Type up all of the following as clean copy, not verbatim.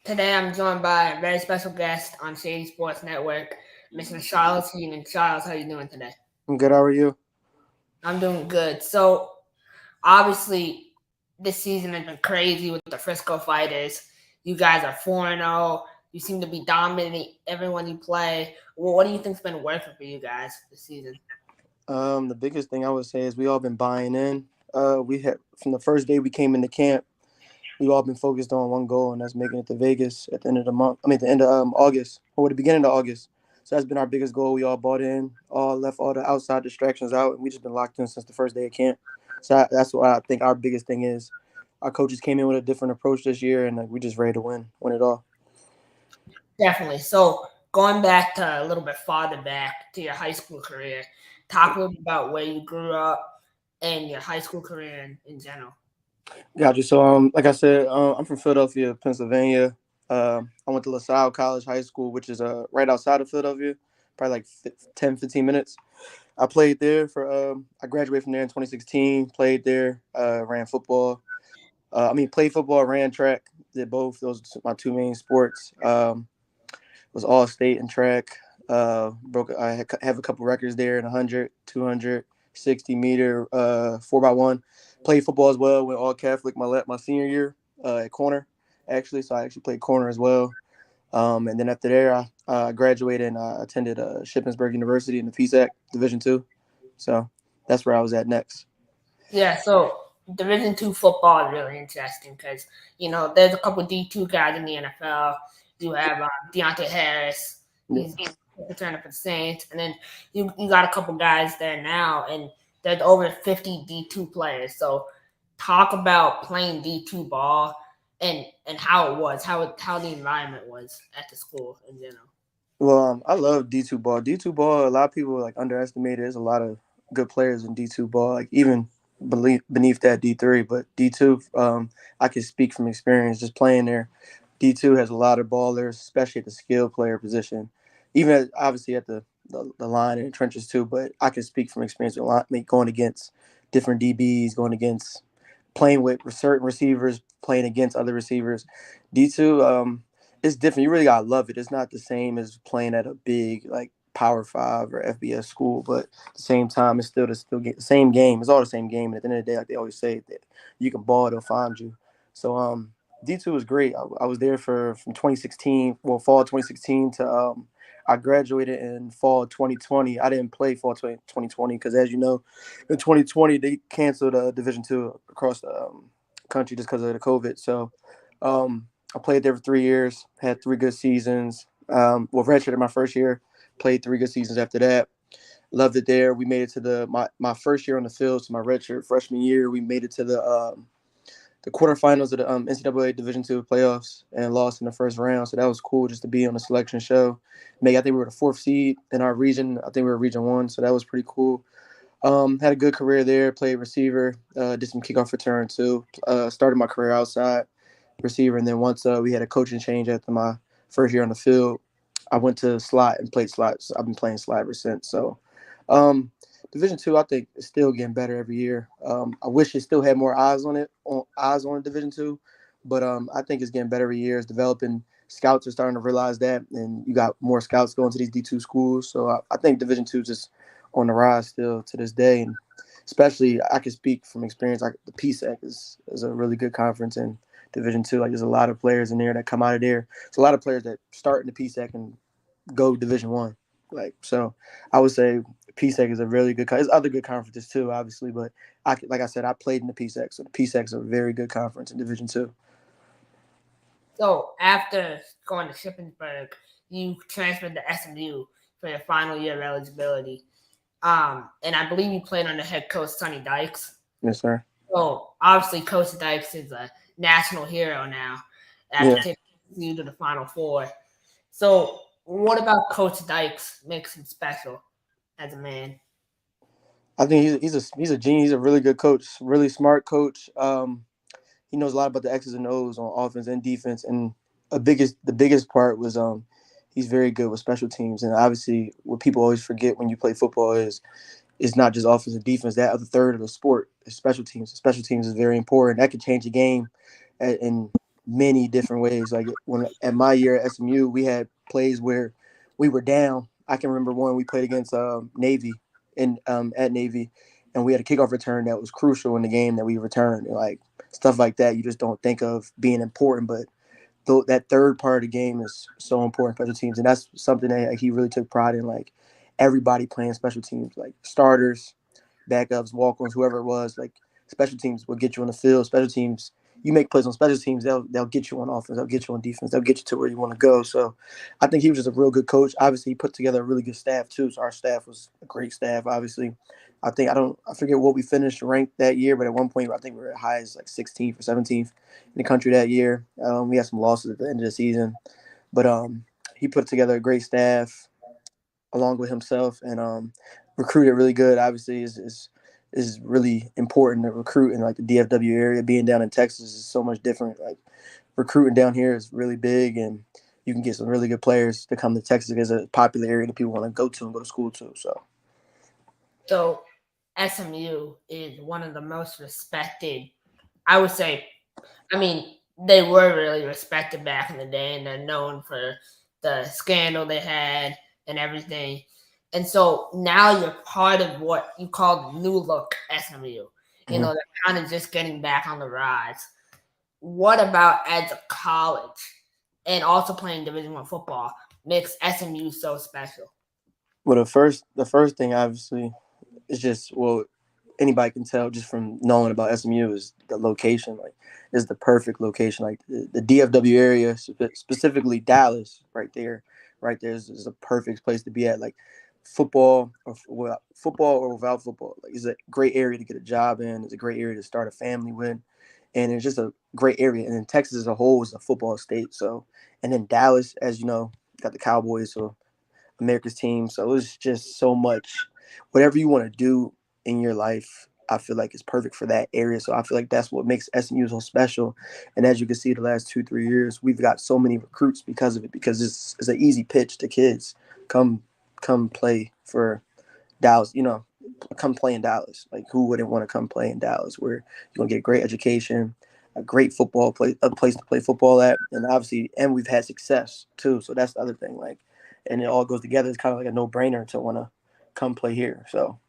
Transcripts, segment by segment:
Today I'm joined by a very special guest on Shady Sports Network, Mr. Charles Headen. Charles, how you doing today? I'm good. How are you? I'm doing good. So obviously this season has been crazy with the Frisco Fighters. You guys are 4-0. You seem to be dominating everyone you play. Well, what do you think's been working for you guys this season? The biggest thing I would say is we all been buying in. We had from the first day we came into camp, we all been focused on one goal, and that's making it to Vegas at the end of the month. I mean, at the end of August or the beginning of August. So that's been our biggest goal. We all bought in, all left all the outside distractions out, and we just been locked in since the first day of camp. So that's what I think our biggest thing is. Our coaches came in with a different approach this year, and we just ready to win it all. Definitely. So going back to a little bit farther back to your high school career, talk a little bit about where you grew up and your high school career in general. Got you. So, like I said, I'm from Philadelphia, Pennsylvania. I went to LaSalle College High School, which is right outside of Philadelphia, probably like 10, 15 minutes. I played there for. I graduated from there in 2016. Played there. Ran football. Played football, ran track. Did both. Those are my two main sports. Was all state in track. Broke. Have a couple records there in 100, 200, 60 meter, 4x1. Played football as well. Went all Catholic my senior year at corner, actually. So I actually played corner as well. And then after there, I graduated and I attended Shippensburg University in the PSAC Division Two. So that's where I was at next. Yeah, so Division II football is really interesting because there's a couple D2 guys in the NFL. You have Deontay Harris. Yeah. He's returning for the Saints, and then you got a couple guys there now, and there's over 50 D2 players. So talk about playing D2 ball and how it was, how the environment was at the school in general. Well, I love D2 ball. D2 ball, a lot of people like underestimate it. There's a lot of good players in D2 ball, like even beneath that D3. But D2, I can speak from experience just playing there. D2 has a lot of ballers, especially at the skill player position, even obviously at the line and the trenches too. But I can speak from experience a lot, going against different DBs, going against playing with certain receivers, playing against other receivers. D2, it's different. You really gotta love it. It's not the same as playing at a big like Power Five or FBS school, but at the same time, it's the same game. It's all the same game. And at the end of the day, like they always say, that you can ball, they'll find you. So D2 was great. I was there from 2016, well, fall 2016 to I graduated in fall 2020. I didn't play fall 2020 because, as you know, in 2020 they canceled Division II across the country just because of the COVID. So I played there for 3 years, had three good seasons. Redshirted my first year, played three good seasons after that. Loved it there. We made it to my first year on the field, so my redshirt freshman year. We made it to the quarterfinals of the NCAA Division II playoffs and lost in the first round. So that was cool just to be on the selection show. I think we were the fourth seed in our region. I think we were Region 1, so that was pretty cool. Had a good career there. Played receiver. Did some kickoff return too. Started my career outside receiver, and then once we had a coaching change after my first year on the field, I went to slot and played slot. So I've been playing slot ever since. So um, Division 2, I think, is still getting better every year. I wish it still had more eyes on Division 2, but I think it's getting better every year. It's developing. Scouts are starting to realize that, and you got more scouts going to these D2 schools. So I think Division 2 is just on the rise still to this day, and especially I can speak from experience. Like the PSAC is a really good conference in Division 2. Like there's a lot of players in there that come out of there. There's a lot of players that start in the PSAC and go Division 1. Like so, I would say PSAC is a really good. There's other good conferences too, obviously, but like I said, I played in the PSAC, so the PSAC is a very good conference in Division 2. So after going to Shippensburg, you transferred to SMU for your final year of eligibility. And I believe you played under head coach Sonny Dykes. Yes, sir. So obviously, Coach Dykes is a national hero now after Yeah, taking you to the Final Four. So what about Coach Dykes makes him special as a man? I think he's a genius. He's a really good coach, really smart coach. He knows a lot about the X's and O's on offense and defense, and the biggest part was he's very good with special teams. And obviously, what people always forget when you play football is it's not just offense and defense. That other third of the sport is special teams. Special teams is very important. That could change a game in many different ways. Like when at my year at SMU, we had plays where we were down. I can remember one we played against Navy in at Navy, and we had a kickoff return that was crucial in the game that we returned. And, like stuff like that, you just don't think of being important, but that third part of the game is so important, special teams, and that's something that like, he really took pride in. Like everybody playing special teams, like starters, backups, walk-ons, whoever it was. Like special teams will get you on the field. Special teams, you make plays on special teams, they'll get you on offense, they'll get you on defense, they'll get you to where you want to go. So I think he was just a real good coach. Obviously, he put together a really good staff too. So our staff was a great staff. Obviously, I forget what we finished ranked that year, but at one point I think we were as high as like 16th or 17th in the country that year. We had some losses at the end of the season, but he put together a great staff along with himself, and recruited really good. Obviously, is really important to recruit in like the DFW area. Being down in Texas is so much different. Like recruiting down here is really big, and you can get some really good players to come to Texas because it's a popular area that people want to go to and go to school to. So SMU is one of the most respected, I would say. I mean, they were really respected back in the day, and they're known for the scandal they had and everything. And so now you're part of what you call the new look SMU. You Mhm. know, they're kind of just getting back on the rise. What about as a college and also playing Division I football makes SMU so special? Well, the first thing obviously is just anybody can tell just from knowing about SMU is the location. Like, is the perfect location. Like the DFW area, specifically Dallas, right there is a perfect place to be at. Like football or without football, like it's a great area to get a job in. It's a great area to start a family with, and it's just a great area. And then Texas as a whole is a football state. So, and then Dallas, as you know, got the Cowboys, so America's team. So it's just so much. Whatever you want to do in your life, I feel like it's perfect for that area. So I feel like that's what makes SMU so special. And as you can see, the last 2 3 years, we've got so many recruits because of it. Because it's an easy pitch to kids. Come come play for Dallas. Come play in Dallas. Like who wouldn't want to come play in Dallas? Where you're gonna get a great education, a great football play, a place to play football at, and obviously, and we've had success too. So that's the other thing. Like, and it all goes together. It's kind of like a no brainer to want to come play here. So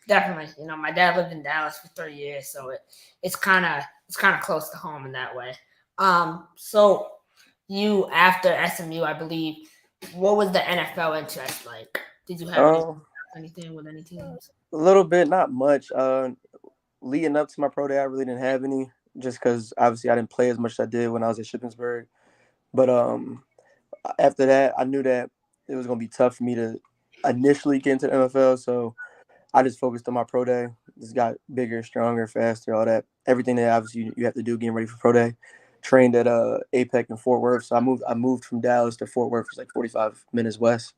Definitely. You know, my dad lived in Dallas for 30 years, so it's kind of close to home in that way. So you after SMU, I believe, what was the NFL interest like? Did you have anything with any teams? a little bit, not much. Leading up to my pro day, I really didn't have any, just because obviously I didn't play as much as I did when I was at Shippensburg. But after that, I knew that it was gonna be tough for me to initially get into the NFL. So I just focused on my pro day. Just got bigger, stronger, faster, all that. Everything that obviously you have to do getting ready for pro day. Trained at APEC in Fort Worth. So I moved from Dallas to Fort Worth. It's like 45 minutes west.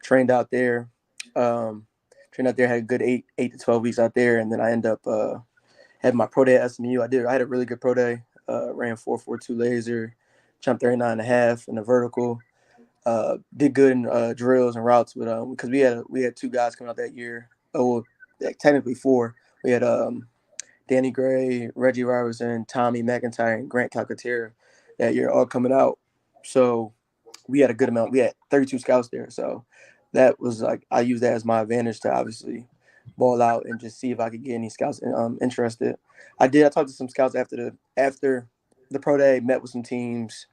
Trained out there. Um, trained out there. Had a good 8 to 12 weeks out there, and then I ended up had my pro day at SMU. I had a really good pro day. Ran 4.42 laser, jumped 39.5 in the vertical. Did good in drills and routes with because we had two guys coming out that year. Oh, well, technically four. We had Danny Gray, Reggie Robertson, Tommy McIntyre, and Grant Calcaterra that year all coming out. So we had a good amount. We had 32 scouts there. So that was like I used that as my advantage to obviously ball out and just see if I could get any scouts interested. I did. I talked to some scouts after the pro day, met with some teams.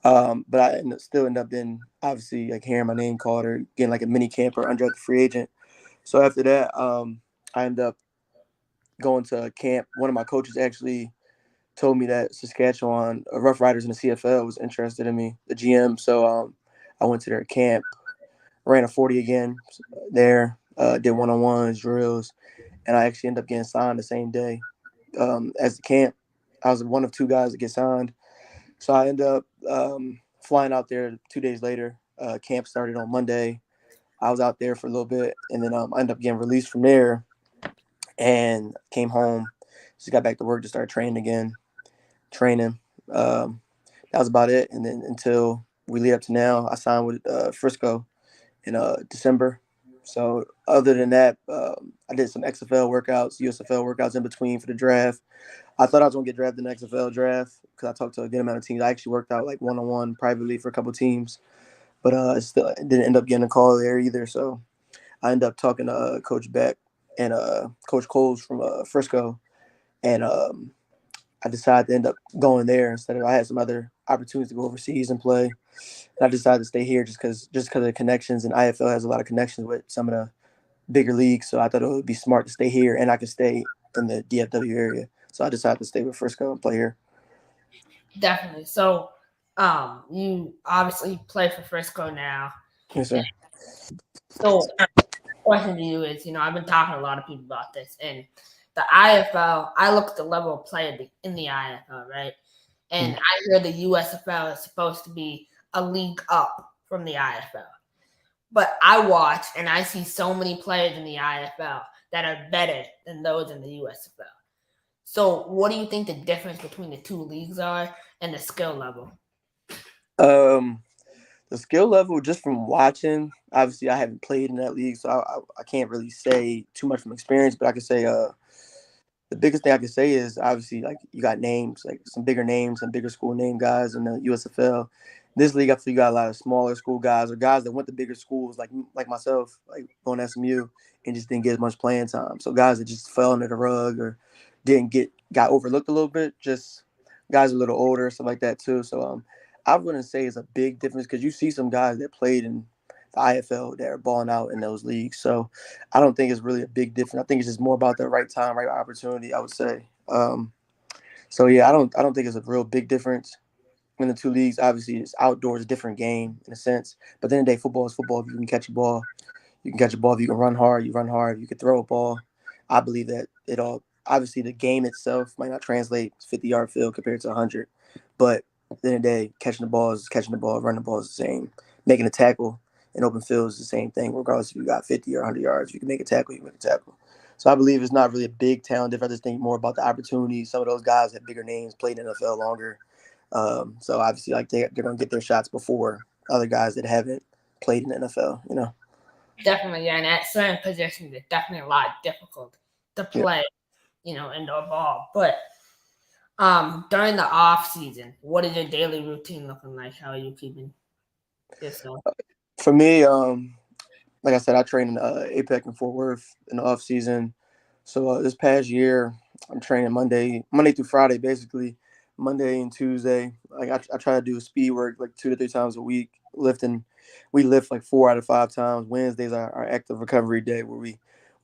But still end up then obviously like hearing my name called or getting like a mini camp or undrafted free agent. So after that, I ended up going to a camp. One of my coaches actually told me that Saskatchewan Rough Riders in the CFL was interested in me, the GM. So I went to their camp, ran a 40 again there, did one-on-ones, drills, and I actually ended up getting signed the same day as the camp. I was one of two guys that get signed. So I ended up flying out there 2 days later. Camp started on Monday. I was out there for a little bit, and then I ended up getting released from there and came home. Just got back to work to start training again. Training. That was about it. And then until we lead up to now, I signed with Frisco in December. So other than that, I did some XFL workouts, USFL workouts in between for the draft. I thought I was gonna get drafted in the XFL draft because I talked to a good amount of teams. I actually worked out like 1-on-1 privately for a couple teams, but it didn't end up getting a call there either. So I ended up talking to Coach Beck and Coach Coles from Frisco, and I decided to end up going there instead of I had some other opportunities to go overseas and play. And I decided to stay here just because of the connections, and IFL has a lot of connections with some of the bigger leagues. So I thought it would be smart to stay here, and I could stay in the DFW area. So I decided to stay with Frisco and play here. Definitely. So, you obviously play for Frisco now. Yes, sir. So, question to you is, I've been talking to a lot of people about this, and the IFL. I look at the level of play in the IFL, right? And Mm. I hear the USFL is supposed to be a league up from the IFL. But I watch and I see so many players in the IFL that are better than those in the USFL. So, what do you think the difference between the two leagues are and the skill level? Um, the skill level, just from watching, obviously I haven't played in that league, so I can't really say too much from experience. But I can say the biggest thing I can say is obviously like you got names, like some bigger names, some bigger school name guys in the USFL. This league, I feel you got a lot of smaller school guys or guys that went to bigger schools, like myself, like going to SMU and just didn't get as much playing time. So guys that just fell under the rug or didn't got overlooked a little bit. Just guys a little older, stuff like that too. So I wouldn't say it's a big difference because you see some guys that played in the IFL that are balling out in those leagues. So I don't think it's really a big difference. I think it's just more about the right time, right opportunity. I would say. So yeah, I don't think it's a real big difference in the two leagues. Obviously, it's outdoors, a different game in a sense. But then the day, football is football. If you can catch a ball, you can catch a ball. If you can run hard, you run hard. You can throw a ball. I believe that it all. Obviously, the game itself might not translate 50-yard field compared to 100, but at the end of the day, catching the ball is catching the ball. Running the ball is the same. Making a tackle in open field is the same thing, regardless if you got 50 or 100 yards. You can make a tackle. You can make a tackle. So I believe it's not really a big talent difference. I just think more about the opportunities. Some of those guys have bigger names, played in the NFL longer. So obviously, like they're gonna get their shots before other guys that haven't played in the NFL. Definitely, yeah. And at certain positions, it's definitely a lot difficult to Yeah. play, indoor ball. But during the off season, what is your daily routine looking like? How are you keeping yourself? For me, like I said, I train in APEC in Fort Worth in the off season. So this past year, I'm training Monday through Friday, basically Monday and Tuesday. Like I try to do speed work like 2 to 3 times a week. Lifting, we lift like 4 out of 5 times. Wednesdays are our active recovery day where we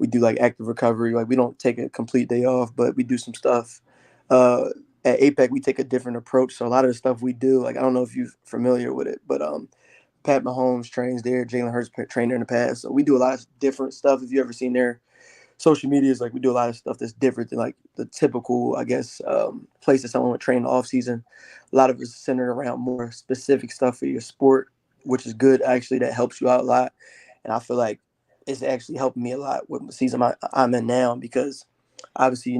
do like active recovery. Like we don't take a complete day off, but we do some stuff. Uh, at APEC, we take a different approach. So a lot of the stuff we do, like I don't know if you're familiar with it, but Pat Mahomes trains there. Jalen Hurts trained there in the past. So we do a lot of different stuff. If you ever seen their social media, is like we do a lot of stuff that's different than like the typical, I guess, place that someone would train in the off season. A lot of it's centered around more specific stuff for your sport, which is good actually. That helps you out a lot, and I feel like it's actually helping me a lot with the season I'm in now because obviously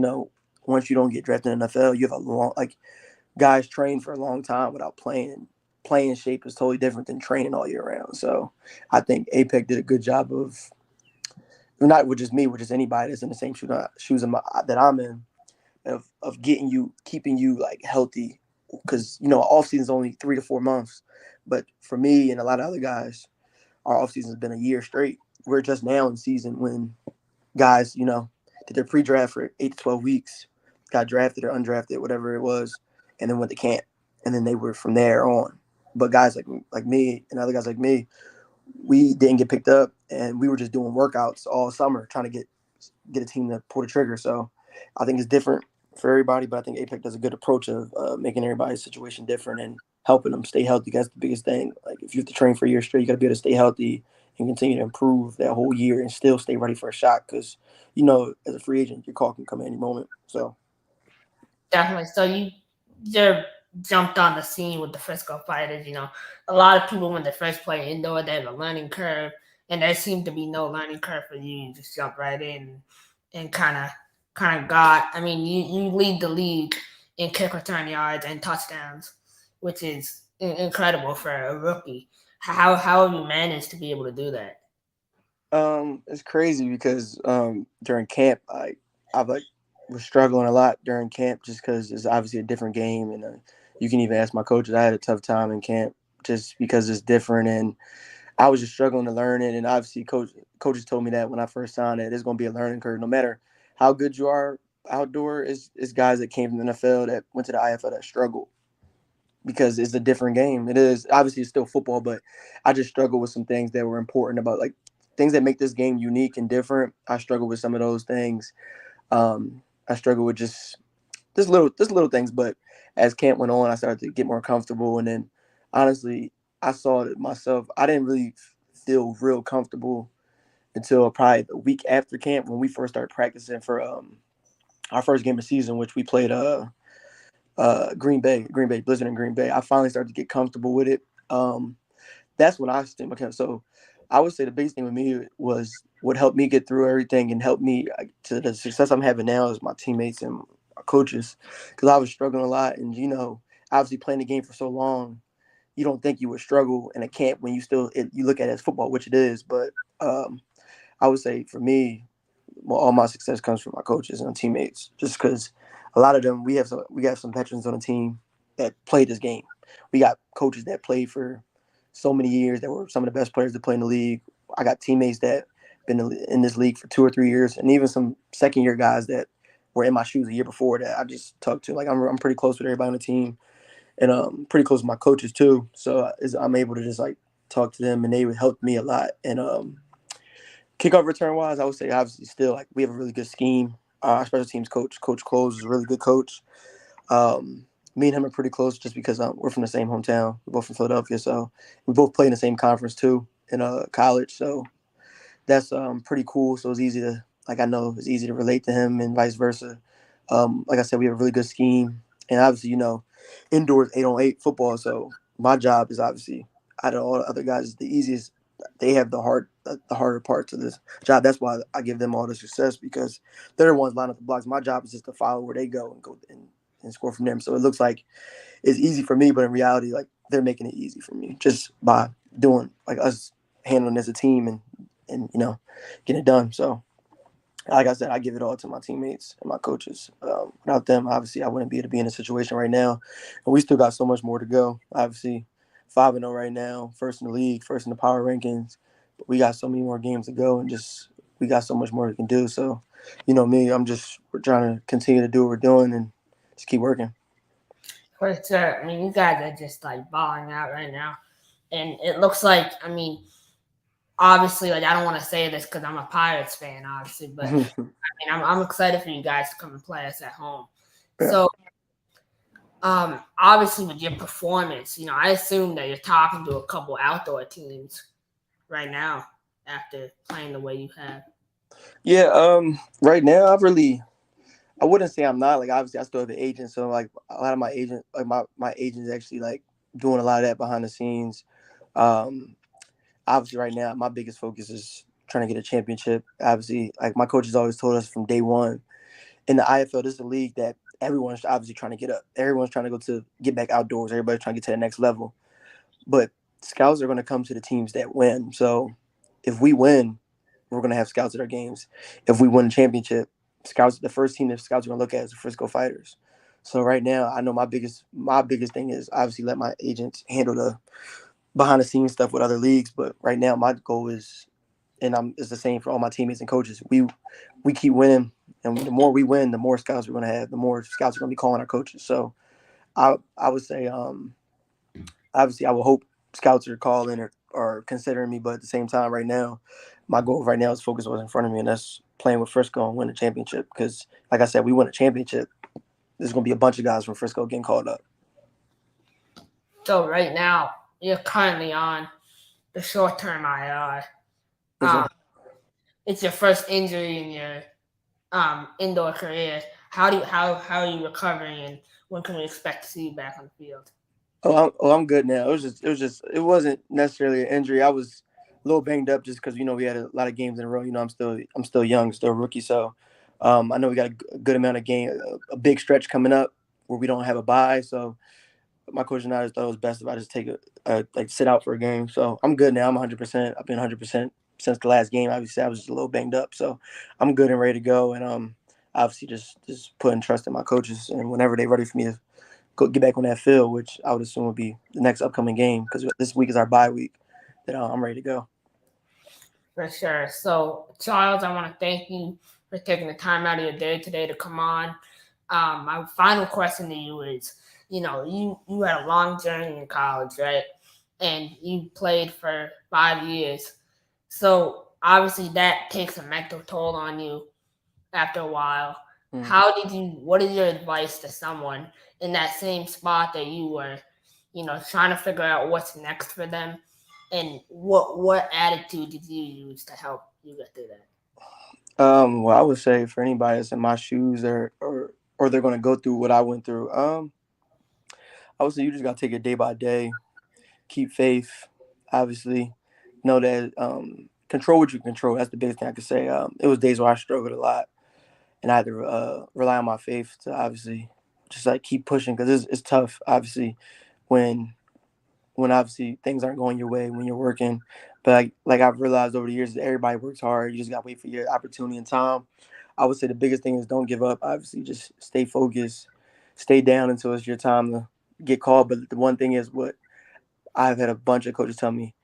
once you don't get drafted in the NFL, you have a long like guys train for a long time without playing. Playing shape is totally different than training all year round. So I think APEC did a good job of not with just me, with just anybody that's in the same shoes that I'm in, of keeping you like healthy, because off season is only 3 to 4 months, but for me and a lot of other guys, our off season has been a year straight. We're just now in season when guys, did their pre-draft for 8 to 12 weeks, got drafted or undrafted, whatever it was, and then went to camp, and then they were from there on. But guys like me and other guys like me, we didn't get picked up, and we were just doing workouts all summer trying to get a team to pull the trigger. So I think it's different for everybody, but I think APEC does a good approach of making everybody's situation different and helping them stay healthy. That's the biggest thing. Like if you have to train for a year straight, you got to be able to stay healthy and continue to improve that whole year and still stay ready for a shot because as a free agent, your call can come at any moment. So Definitely. So you just jumped on the scene with the Frisco Fighters. A lot of people when they first play indoor, they have a learning curve, and there seemed to be no learning curve for you. You just jumped right in and kind of got. I mean, you lead the league in kick return yards and touchdowns, which is incredible for a rookie. How have you managed to be able to do that? it's crazy because during camp, I've like was struggling a lot during camp just because it's obviously a different game, and you can even ask my coaches. I had a tough time in camp just because it's different, and I was just struggling to learn it. And obviously, coaches told me that when I first signed it, it's going to be a learning curve. No matter how good you are outdoor, is guys that came from the NFL that went to the IFL that struggled because it's a different game. It is obviously it's still football, but I just struggle with some things that were important about like things that make this game unique and different. I struggle with some of those things. I struggle with just little things, but as camp went on, I started to get more comfortable, and then honestly, I saw it myself. I didn't really feel real comfortable until probably the week after camp when we first started practicing for our first game of the season, which we played Green Bay Blizzard in Green Bay. I finally started to get comfortable with it. That's when I stem account. So I would say the biggest thing with me was what helped me get through everything and helped me to the success I'm having now is my teammates and my coaches, because I was struggling a lot, and obviously playing the game for so long, you don't think you would struggle in a camp when you look at it as football, which it is. But um, I would say for me, well, all my success comes from my coaches and teammates, just because a lot of them we got some veterans on the team that played this game. We got coaches that played for so many years that were some of the best players to play in the league. I got teammates that been in this league for 2 or 3 years, and even some second year guys that were in my shoes a year before that I just talked to. Like I'm pretty close with everybody on the team, and pretty close with my coaches too. So I'm able to just like talk to them, and they would help me a lot. And kickoff return wise, I would say obviously still like we have a really good scheme. Our special teams coach, Coach Close, is a really good coach. Um, Me and him are pretty close just because we're from the same hometown. We're both from Philadelphia, so we both play in the same conference too in college. So that's pretty cool. So it's easy to like I know it's easy to relate to him and vice versa. Like I said, we have a really good scheme, and obviously indoors 8-on-8 football. So my job is obviously out of all the other guys is the easiest. They have the harder parts of this job. That's why I give them all the success because they're the ones lining up the blocks. My job is just to follow where they go and score from them. So it looks like it's easy for me, but in reality, like they're making it easy for me just by doing like us handling as a team and getting it done. So like I said, I give it all to my teammates and my coaches. Without them, obviously, I wouldn't be able to be in a situation right now. And we still got so much more to go. Obviously, 5-0 right now, first in the league, first in the power rankings. But we got so many more games to go, and just we got so much more we can do. So, me, we're trying to continue to do what we're doing and just keep working. For sure. I mean, you guys are just like balling out right now, and it looks like. I mean, obviously, like I don't want to say this because I'm a Pirates fan, obviously, but I mean, I'm excited for you guys to come and play us at home. Yeah. So, obviously, with your performance, I assume that you're talking to a couple outdoor teams right now after playing the way you have. Yeah. Right now, I wouldn't say I'm not. Like obviously I still have an agent, so like a lot of my agent's actually like doing a lot of that behind the scenes. Um Obviously right now my biggest focus is trying to get a championship. Obviously, like my coach has always told us from day one in the IFL, this is a league that everyone's obviously trying to get up. Everyone's trying to get back outdoors. Everybody's trying to get to the next level. But scouts are going to come to the teams that win. So if we win, we're going to have scouts at our games. If we win a championship, the first team that scouts are going to look at is the Frisco Fighters. So right now, I know my biggest thing is obviously let my agents handle the behind the scenes stuff with other leagues. But right now, my goal is, and it's the same for all my teammates and coaches. We keep winning, and the more we win, the more scouts we're going to have. The more scouts are going to be calling our coaches. So I would say obviously I would hope scouts are calling or considering me, but at the same time, right now, my goal right now is focus what's in front of me, and that's playing with Frisco and win a championship. Because, like I said, we win a championship, there's going to be a bunch of guys from Frisco getting called up. So right now, you're currently on the short-term IR. Yes, sir. Um, it's your first injury in your indoor career. How are you recovering, and when can we expect to see you back on the field? I'm good now. It wasn't necessarily an injury. I was a little banged up just because we had a lot of games in a row. I'm still young, still a rookie, so I know we got a good amount of a big stretch coming up where we don't have a bye. So my coach and I just thought it was best if I just take like sit out for a game. So I'm good now. I'm 100%. I've been 100% since the last game. Obviously, I was just a little banged up, so I'm good and ready to go. And obviously just putting trust in my coaches, and whenever they're ready for me to go get back on that field, which I would assume would be the next upcoming game because this week is our bye week, that I'm ready to go. For sure. So, Charles, I want to thank you for taking the time out of your day today to come on. My final question to you is, you had a long journey in college, right? And you played for 5 years. So obviously that takes a mental toll on you after a while. What is your advice to someone in that same spot that you were, trying to figure out what's next for them? And what attitude did you use to help you get through that? Well, I would say for anybody that's in my shoes or they're going to go through what I went through, I would say you just got to take it day by day, keep faith, obviously, know that control what you control. That's the biggest thing I could say. It was days where I struggled a lot, and I had to rely on my faith to obviously just like keep pushing because it's tough, obviously, when obviously things aren't going your way when you're working. But like I've realized over the years that everybody works hard. You just got to wait for your opportunity and time. I would say the biggest thing is don't give up. Obviously, just stay focused, stay down until it's your time to get called. But the one thing is what I've had a bunch of coaches tell me.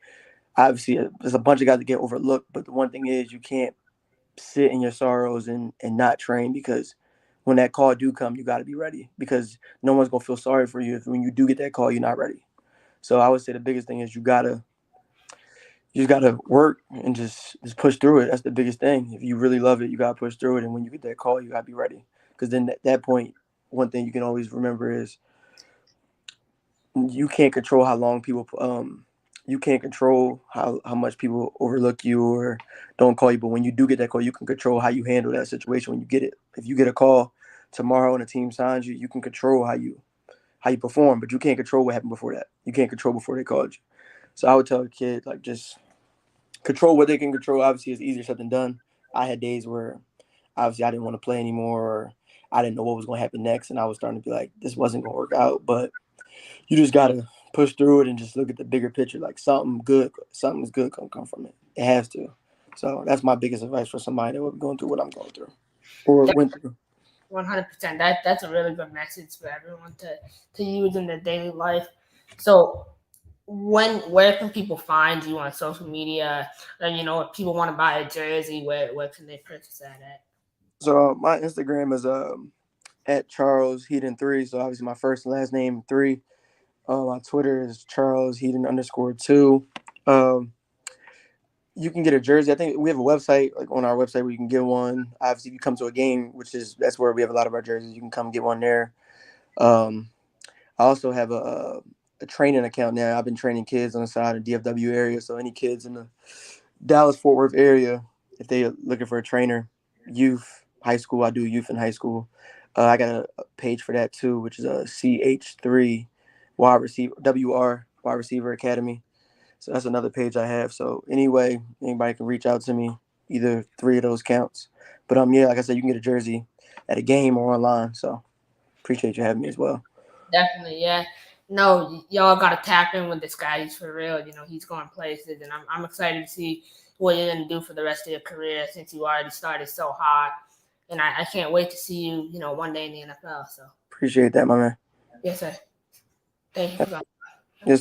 Obviously, there's a bunch of guys that get overlooked. But the one thing is you can't sit in your sorrows and not train because when that call do come, you got to be ready because no one's going to feel sorry for you if when you do get that call, you're not ready. So I would say the biggest thing is you just gotta work and just push through it. That's the biggest thing. If you really love it, you gotta push through it. And when you get that call, you gotta be ready. Because then at that point, one thing you can always remember is you can't control how long people you can't control how much people overlook you or don't call you. But when you do get that call, you can control how you handle that situation when you get it. If you get a call tomorrow and a team signs you, you can control how you perform, but you can't control what happened before that. You can't control before they called you. So I would tell a kid like just control what they can control. Obviously, it's easier said than done. I had days where obviously I didn't want to play anymore, or I didn't know what was going to happen next, and I was starting to be like, this wasn't going to work out. But you just gotta push through it and just look at the bigger picture. Like something's good gonna come from it. It has to. So that's my biggest advice for somebody that would be going through what I'm going through or went through. 100%. That's a really good message for everyone to use in their daily life. So where can people find you on social media? And if people want to buy a jersey, where can they purchase that at? So my Instagram is at Charles Headen 3. So obviously my first and last name 3. My Twitter is Charles Headen _2. Um, you can get a jersey. I think we have a website, like on our website, where you can get one. Obviously, if you come to a game, that's where we have a lot of our jerseys. You can come get one there. Um, I also have a training account now. I've been training kids on the side of DFW area. So any kids in the Dallas Fort Worth area, if they're looking for a trainer, youth, high school, I do youth and high school. I got a page for that too, which is a CH3 wide receiver WR wide receiver academy. So that's another page I have. So anyway, anybody can reach out to me, either three of those counts. But yeah, like I said, you can get a jersey at a game or online. So appreciate you having me as well. Definitely, yeah. No, y'all got to tap in with this guy. He's for real. He's going places, and I'm excited to see what you're going to do for the rest of your career since you already started so hot. And I can't wait to see you, one day in the NFL. So Appreciate that, my man. yes, sir. Thank you for coming.